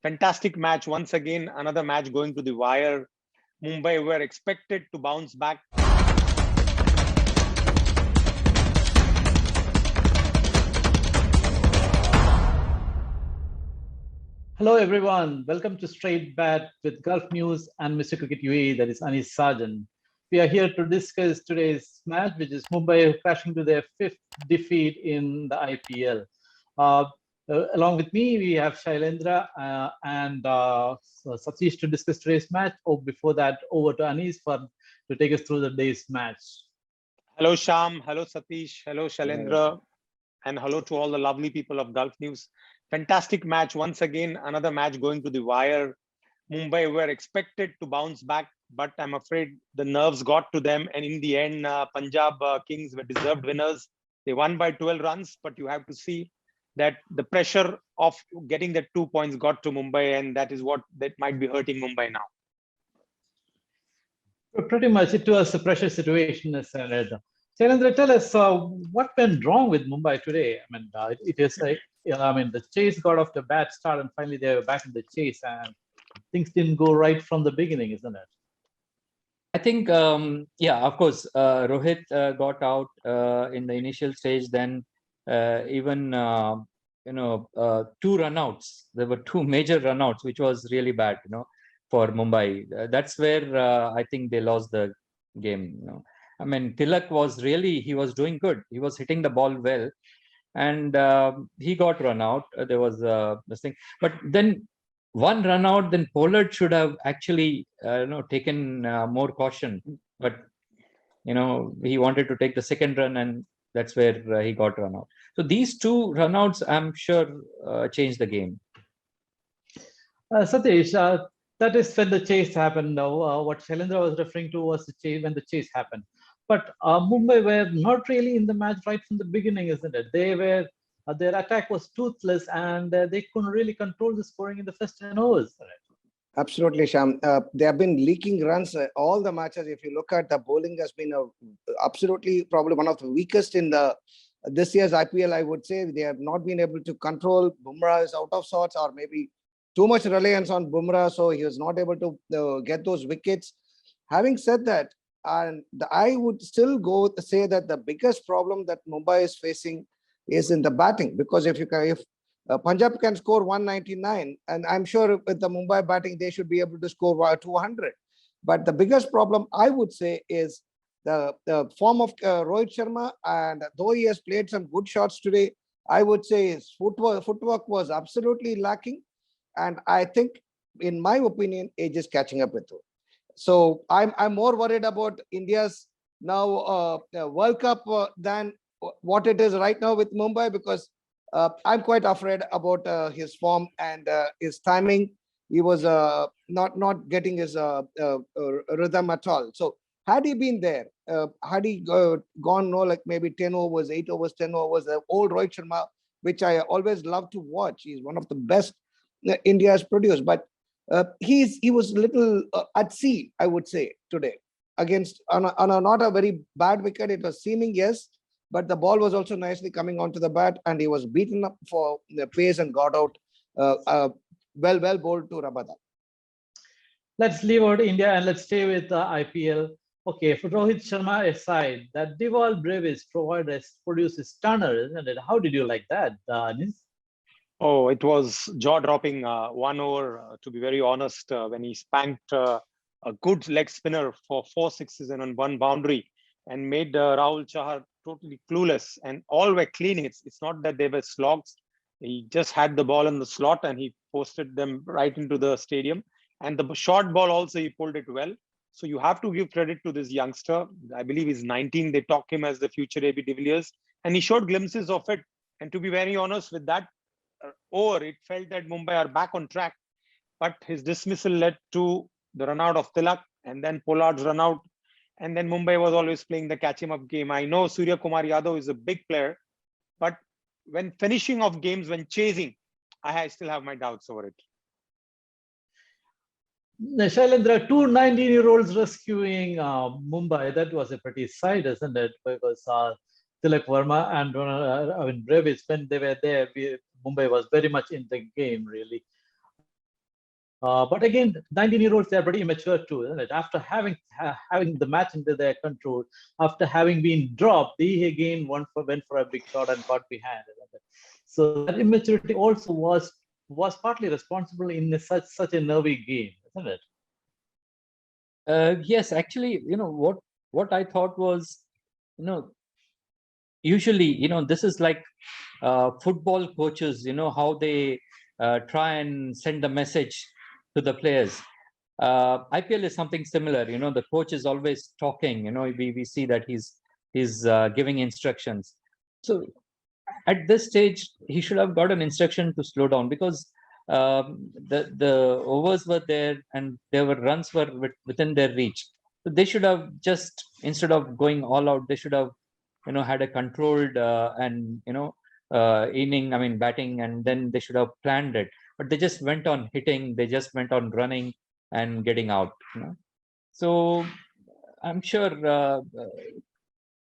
Fantastic match once again. Another match going to the wire. Mumbai were expected to bounce back. Hello, everyone. Welcome to Straight Bat with Gulf News and Mr. Cricket UAE, that is Anis Sarjan. We are here to discuss today's match, which is Mumbai crashing to their fifth defeat in the IPL. Along with me, we have Shailendra and Satish to discuss today's match. Before that, over to Anis to take us through the day's match. Hello, Sham. Hello, Satish. Hello, Shailendra. And hello to all the lovely people of Gulf News. Fantastic match once again. Another match going to the wire. Mumbai were expected to bounce back, but I'm afraid the nerves got to them. And in the end, Punjab Kings were deserved winners. They won by 12 runs, but you have to see that the pressure of getting the 2 points got to Mumbai, and that is what that might be hurting Mumbai now. Pretty much, it was a pressure situation, Shailendra. Shailendra, tell us what went wrong with Mumbai today. I mean, it is the chase got off the bad start, and finally they were back in the chase, and things didn't go right from the beginning, isn't it? I think, yeah, of course, Rohit got out in the initial stage. Then even, two runouts. There were two major runouts, which was really bad, for Mumbai. That's where I think they lost the game. I mean, Tilak he was doing good. He was hitting the ball well, and he got run out. There was this thing, but then one run out, then Pollard should have actually taken more caution, but he wanted to take the second run, and that's where he got run out. So these two runouts, I'm sure, changed the game. Satish, that is when the chase happened. What Shailendra was referring to was the chase when the chase happened. But Mumbai were not really in the match right from the beginning, isn't it? They were their attack was toothless, and they couldn't really control the scoring in the first 10 overs. Right? Absolutely, Sham. They have been leaking runs all the matches. If you look at the bowling, has been absolutely probably one of the weakest in this year's IPL. I would say they have not been able to control. Bumrah is out of sorts, or maybe too much reliance on Bumrah, so he was not able to get those wickets. Having said that, I would still go to say that the biggest problem that Mumbai is facing is in the batting, because if Punjab can score 199, and I'm sure with the Mumbai batting they should be able to score 200. But the biggest problem, I would say, is the form of Rohit Sharma, and though he has played some good shots today, I would say his footwork was absolutely lacking, and I think, in my opinion, age is catching up with him. So I'm more worried about India's now World Cup than what it is right now with Mumbai, because I'm quite afraid about his form and his timing. He was not getting his rhythm at all. So had he been there, had he gone like maybe 10 overs, 8 overs, 10 overs, the old Rohit Sharma, which I always love to watch. He's one of the best India has produced, but he was a little at sea, I would say, today against on a not a very bad wicket. It was seeming, yes, but the ball was also nicely coming onto the bat, and he was beaten up for the pace and got out well bowled to Rabada. Let's leave out India and let's stay with the IPL. Okay, for Rohit Sharma aside, that Dewald Brevis produces stunner, isn't it? How did you like that, Anis? Oh, it was jaw-dropping 1 over, to be very honest, when he spanked a good leg spinner for 4 sixes and on 1 boundary, and made Rahul Chahar totally clueless, and all were clean hits. It's not that they were slogs. He just had the ball in the slot and he posted them right into the stadium. And the short ball also, he pulled it well. So you have to give credit to this youngster. I believe he's 19. They talk him as the future AB de Villiers, and he showed glimpses of it. And to be very honest, with that over, it felt that Mumbai are back on track, but his dismissal led to the run out of Tilak, and then Pollard's run out, and then Mumbai was always playing the catch him up game. I know Surya Kumar Yadav is a big player, but when finishing off games, when chasing, I still have my doubts over it. Shailendra, two 19-year-olds rescuing Mumbai, that was a pretty sight, isn't it? Because Tilak Verma and Brevis, when they were there, Mumbai was very much in the game, really. But again, 19-year-olds, they're pretty mature too, isn't it? After having the match into their control, after having been dropped, they again went for a big shot and got behind. Isn't it? So that immaturity also was partly responsible in such a nervy game, isn't it? Yes, actually, what I thought was, usually, this is like football coaches, how they try and send a message to the players. IPL is something similar. The coach is always talking. We see that he's giving instructions. So at this stage, he should have got an instruction to slow down, because the overs were there and there were runs were within their reach. So they should have just, instead of going all out, they should have had a controlled and inning, I mean batting, and then they should have planned it. But they just went on hitting, they just went on running and getting out. So I'm sure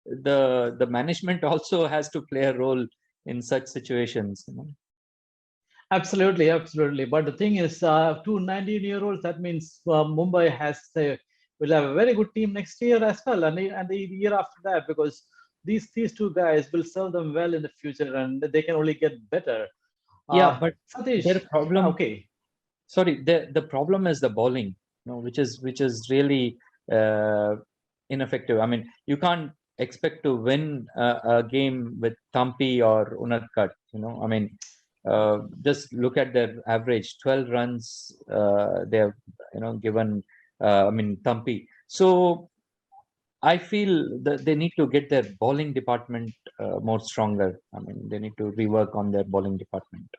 the management also has to play a role in such situations. Absolutely, absolutely. But the thing is, two 19-year-olds, that means Mumbai will have a very good team next year as well, and the year after that, because these two guys will serve them well in the future, and they can only get better. Yeah, but Satish, their problem. Okay. Sorry, the problem is the bowling, which is really ineffective. I mean, you can't expect to win a game with Thampi or Unadkat. I mean, just look at their average, 12 runs they have given. I mean, Thampi. So I feel that they need to get their bowling department more stronger. I mean, they need to rework on their bowling department.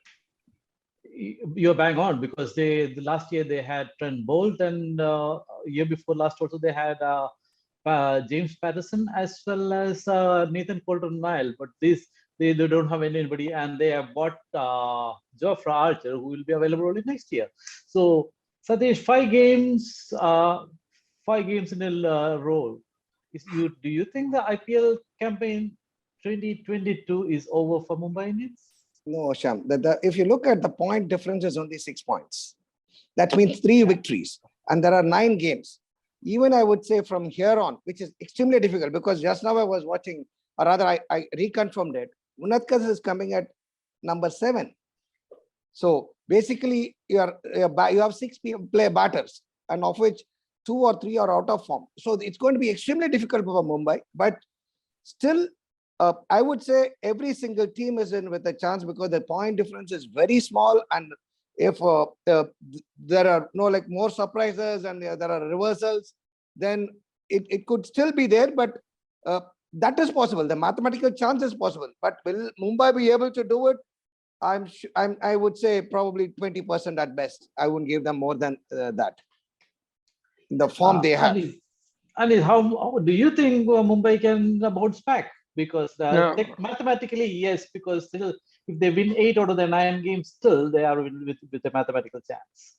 You're bang on, because the last year they had Trent Bolt, and year before last also they had James Patterson as well as Nathan Coulter-Nile. But they don't have anybody, and they have bought Geoffrey Archer, who will be available only next year. So Satish, 5 games in a row. Do you think the IPL campaign 2022 is over for Mumbai Indians? No, Sham. If you look at the point difference is only 6 points. That means 3 victories. And there are 9 games. Even I would say from here on, which is extremely difficult, because just now I was watching, or rather I reconfirmed it. Unadkat is coming at number 7. So basically you have 6 play batters, and of which 2 or 3 are out of form. So it's going to be extremely difficult for Mumbai. But still, I would say every single team is in with a chance, because the point difference is very small. And if there are more surprises and there are reversals, then it could still be there. But that is possible. The mathematical chance is possible. But will Mumbai be able to do it? I would say probably 20% at best. I wouldn't give them more than that. The form they have. And how do you think Mumbai can bounce back? Because mathematically, yes, because still, if they win 8 out of the 9 games, still they are with a mathematical chance.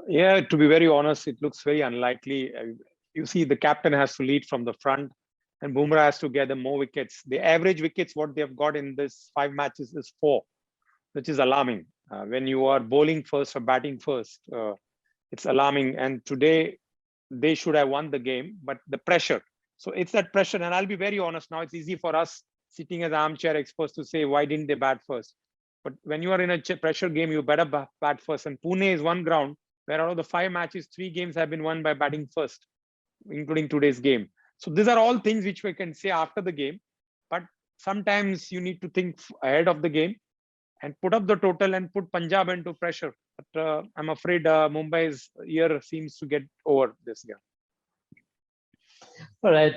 Yeah, to be very honest, it looks very unlikely. You see, the captain has to lead from the front, and Bumrah has to gather more wickets. The average wickets what they have got in this 5 matches is 4, which is alarming. When you are bowling first or batting first, it's alarming. And today, they should have won the game, but the pressure. So it's that pressure. And I'll be very honest now, it's easy for us sitting as armchair experts to say, why didn't they bat first? But when you are in a pressure game, you better bat first. And Pune is one ground where out of the 5 matches, 3 games have been won by batting first, including today's game. So these are all things which we can say after the game. But sometimes you need to think ahead of the game and put up the total and put Punjab into pressure. But I'm afraid Mumbai's year seems to get over this year. All right,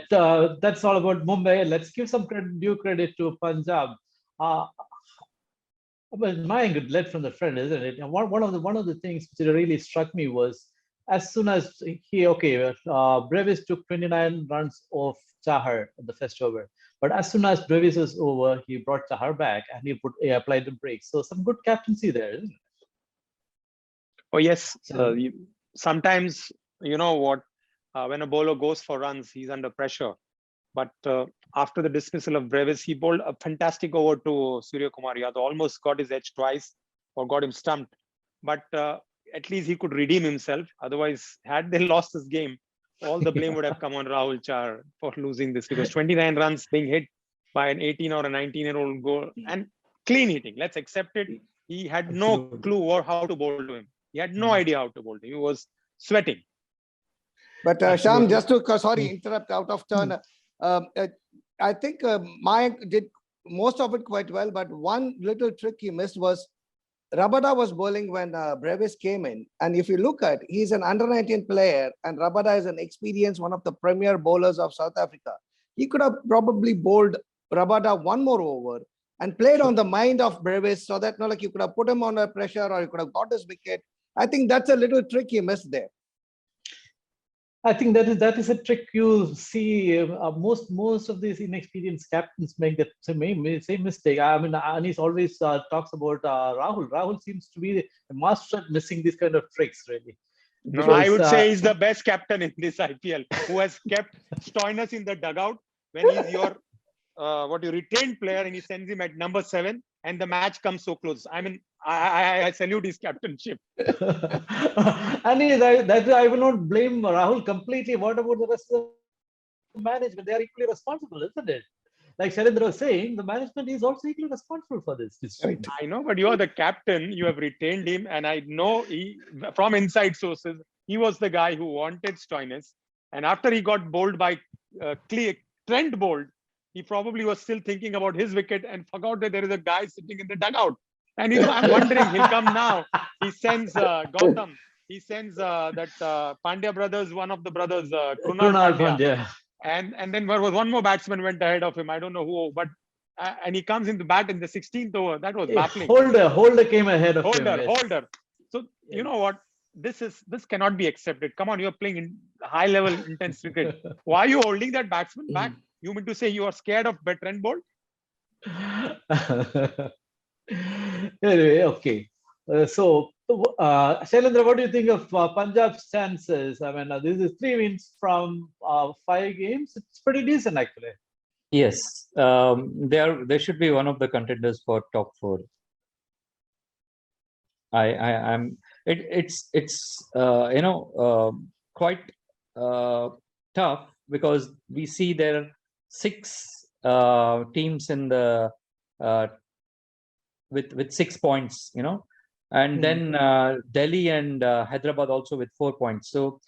that's all about Mumbai. Let's give some due credit to Punjab. Well, my good led from the front, isn't it? And one of the things which really struck me was, as soon as Brevis took 29 runs off Chahar at the first over. But as soon as Brevis was over, he brought Chahar back and he applied the brakes. So some good captaincy there, isn't it? Oh, yes. Sometimes, you know what, when a bowler goes for runs, he's under pressure. But after the dismissal of Brevis, he bowled a fantastic over to Surya Kumar Yadav, almost got his edge twice or got him stumped. But at least he could redeem himself. Otherwise, had they lost this game, all the blame would have come on Rahul Char for losing this, because 29 runs being hit by an 18 or a 19-year-old goal and clean hitting. Let's accept it. He had no Absolutely. clue or how to bowl to him. He had no idea how to bowl to him. He was sweating. But Sham, Absolutely. just to sorry, interrupt out of turn. I think Mayank did most of it quite well, but one little trick he missed was Rabada was bowling when Brevis came in. And if you look at, he's an under-19 player, and Rabada is an experienced, one of the premier bowlers of South Africa. He could have probably bowled Rabada one more over and played on the mind of Brevis, so that you could have put him under pressure, or you could have got his wicket. I think that's a little trick he missed there. I think that is a trick you see. Most of these inexperienced captains make that same mistake. I mean, Anis always talks about Rahul. Rahul seems to be a master at missing these kind of tricks, really. No, I would say he's the best captain in this IPL, who has kept Stoinis in the dugout when he's your retained player, and he sends him at number 7, and the match comes so close. I mean, I salute his captainship. And I will not blame Rahul completely. What about the rest of the management? They are equally responsible, isn't it? Like Shailendra was saying, the management is also equally responsible for this. Right. I know, but you are the captain. You have retained him, and I know from inside sources, he was the guy who wanted Stoinis. And after he got bowled by Trent bowled, he probably was still thinking about his wicket and forgot that there is a guy sitting in the dugout. And I'm wondering, he'll come now. He sends Gautam. He sends that Pandya brothers, one of the brothers, Krunal Pandya. And then there was one more batsman went ahead of him. I don't know who, but and he comes in the bat in the 16th over. That was baffling. Holder came ahead of him. Holder. So you know what? This cannot be accepted. Come on, you're playing in high level intense cricket. Why are you holding that batsman back? You mean to say you are scared of Trent Bolt? Anyway, okay. Shailendra, what do you think of Punjab's chances? I mean, this is 3 wins from 5 games. It's pretty decent, actually. Yes, they should be one of the contenders for top 4. It's quite tough, because we see there are 6 teams in the with 6 points, and then Delhi and Hyderabad also with 4 points. So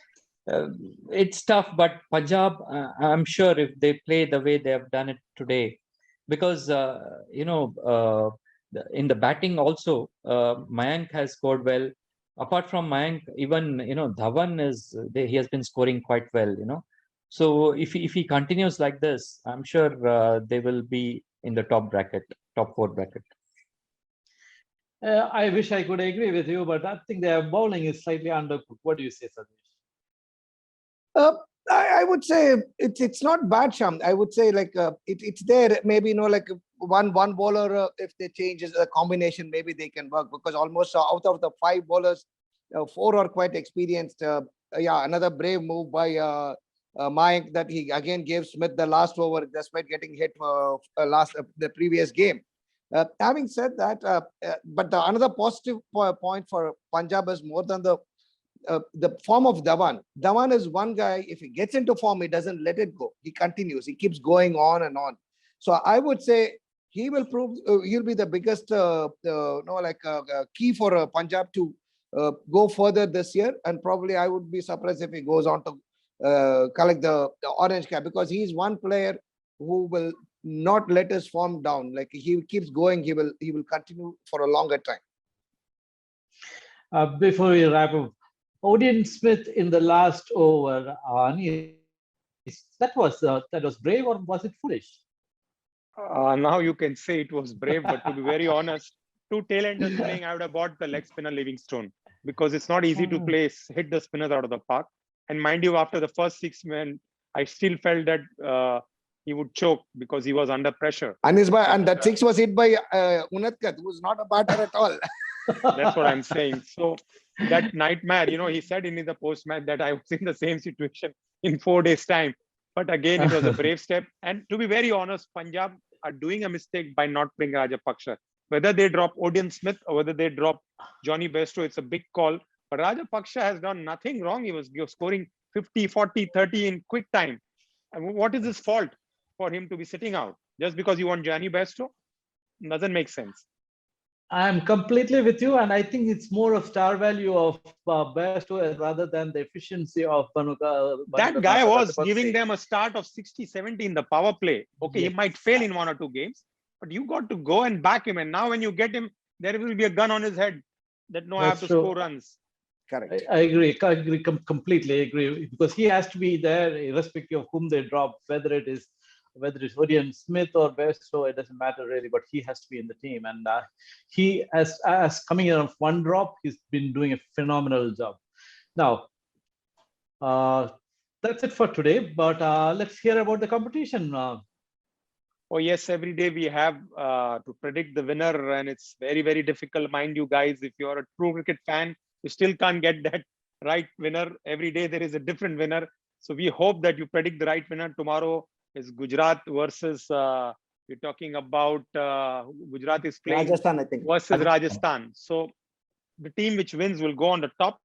it's tough, but Punjab, I'm sure if they play the way they have done it today, because in the batting also, Mayank has scored well. Apart from Mayank, even Dhawan he has been scoring quite well. So if he continues like this, I'm sure they will be in the top 4 bracket. I wish I could agree with you, but I think their bowling is slightly undercooked. What do you say, Satish? I would say it's not bad, Sham. I would say it's there. Maybe like one bowler, if they change a combination, maybe they can work, because almost out of the 5 bowlers, 4 are quite experienced. Another brave move by Mayank, that he again gave Smith the last over despite getting hit the previous game. Having said that, but another positive point for Punjab is more than the form of Dhawan. Dhawan is one guy, if he gets into form, he doesn't let it go. He continues. He keeps going on and on. So I would say he will prove, he'll be the biggest key for Punjab to go further this year. And probably I would be surprised if he goes on to collect the orange cap, because he's one player who will not let his form down. Like, he keeps going, he will continue for a longer time. Before we wrap up, Odion Smith in the last over, that was brave, or was it foolish? Now you can say it was brave, but to be very honest, 2 tailenders playing, I would have bought the leg spinner Livingstone, because it's not easy to hit the spinners out of the park. And mind you, after the first 6 men, I still felt that he would choke because he was under pressure. And that 6 was hit by Unadkat, who was not a batter at all. That's what I'm saying. So that nightmare, he said in the post-match that I was in the same situation in 4 days' time. But again, it was a brave step. And to be very honest, Punjab are doing a mistake by not playing Rajapaksa. Whether they drop Odion Smith or whether they drop Johnny Bairstow, it's a big call. But Rajapaksha has done nothing wrong. He was scoring 50, 40, 30 in quick time. And what is his fault for him to be sitting out? Just because you want Gianni Bairstow? Doesn't make sense. I'm completely with you, and I think it's more of star value of Bairstow rather than the efficiency of That guy was giving them a start of 60, 70 in the power play. Okay, Yes. he might fail in 1 or 2 games, but you got to go and back him. And now when you get him, there will be a gun on his head that no, I have to score runs. Correct. I agree. Completely agree, because he has to be there irrespective of whom they drop, whether it's Orion Smith or Bairstow, it doesn't matter really, but he has to be in the team. And he, as coming in of one drop, he's been doing a phenomenal job. Now, that's it for today, but let's hear about the competition. Oh yes, every day we have to predict the winner, and it's very, very difficult. Mind you guys, if you're a true cricket fan, you still can't get that right winner. Every day there is a different winner. So we hope that you predict the right winner. Tomorrow is Gujarat versus, we're talking about Gujarat is playing Rajasthan, I think. versus Rajasthan. So the team which wins will go on the top,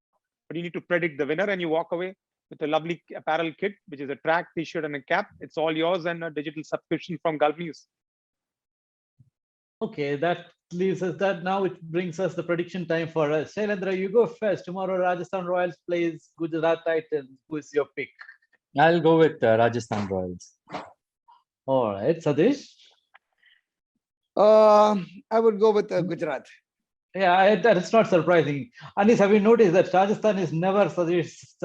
but you need to predict the winner, and you walk away with a lovely apparel kit, which is a track, t-shirt, and a cap. It's all yours, and a digital subscription from Gulf News. Okay, that leaves us that now it brings us the prediction time for us. Shailendra, you go first. Tomorrow Rajasthan Royals plays Gujarat Titans. Who is your pick? I'll go with Rajasthan Royals. All right, Satish. I would go with Gujarat. Yeah, that is not surprising. Anis, have you noticed that Rajasthan is never Satish's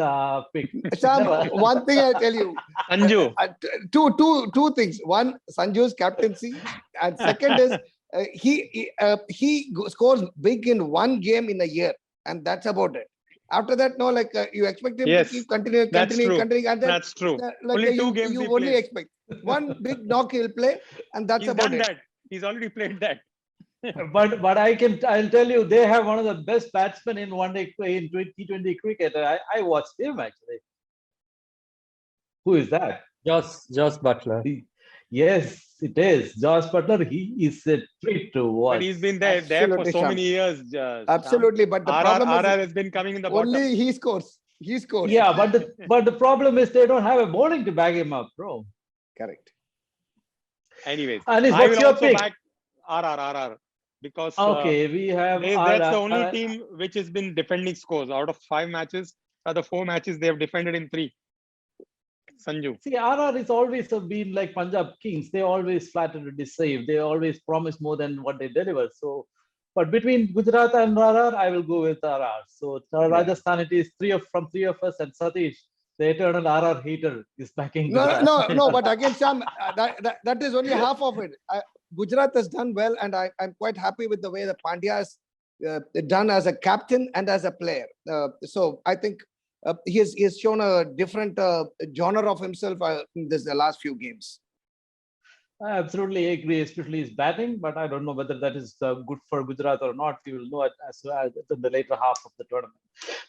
pick? Sam, Never. one thing I tell you, Sanju, two things. One, Sanju's captaincy, and second is he scores big in one game in a year, and that's about it. After that, no, like you expect him Yes, to keep continuing, that's true. and then That's true. like Only 2 you, games you he only plays. expect one big knock he'll play, and that's He's about done it. that. He's already played that. But I'll tell you, they have one of the best batsmen in one day in T20 cricket. I watched him actually. Who is that? Josh Butler. Yes, it is. Josh Butler, he is a treat to watch. But he's been there for Absolutely, so Sham. many years. Sham. Absolutely, but the problem RR is has been coming in the bottom. only he scores. He scores. Yeah, but the problem is they don't have a bowling to back him up, bro. Correct. Anyways, Anis, I what's will your also pick? back RR because Okay, we have that's the only team which has been defending scores. Out of 5 matches, other 4 matches they have defended in 3. Sanju. See, RR is always been like Punjab Kings. They always flatter to deceive. They always promise more than what they deliver. So, but between Gujarat and RR, I will go with RR. So Rajasthan, it is from three of us, and Satish, the eternal RR hater, is backing Gujarat. No. But again, Sam, that is only half of it. Gujarat has done well, and I'm quite happy with the way the Pandya has done as a captain and as a player. So I think he has shown a different genre of himself in the last few games. I absolutely agree, especially his batting, but I don't know whether that is good for Gujarat or not. We will know it as in the later half of the tournament.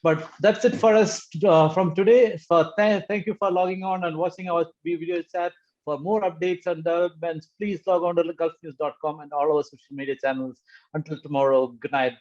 But that's it for us from today. So thank you for logging on and watching our video chat. For more updates and developments, please log on to gulfnews.com and all our social media channels. Until tomorrow, good night.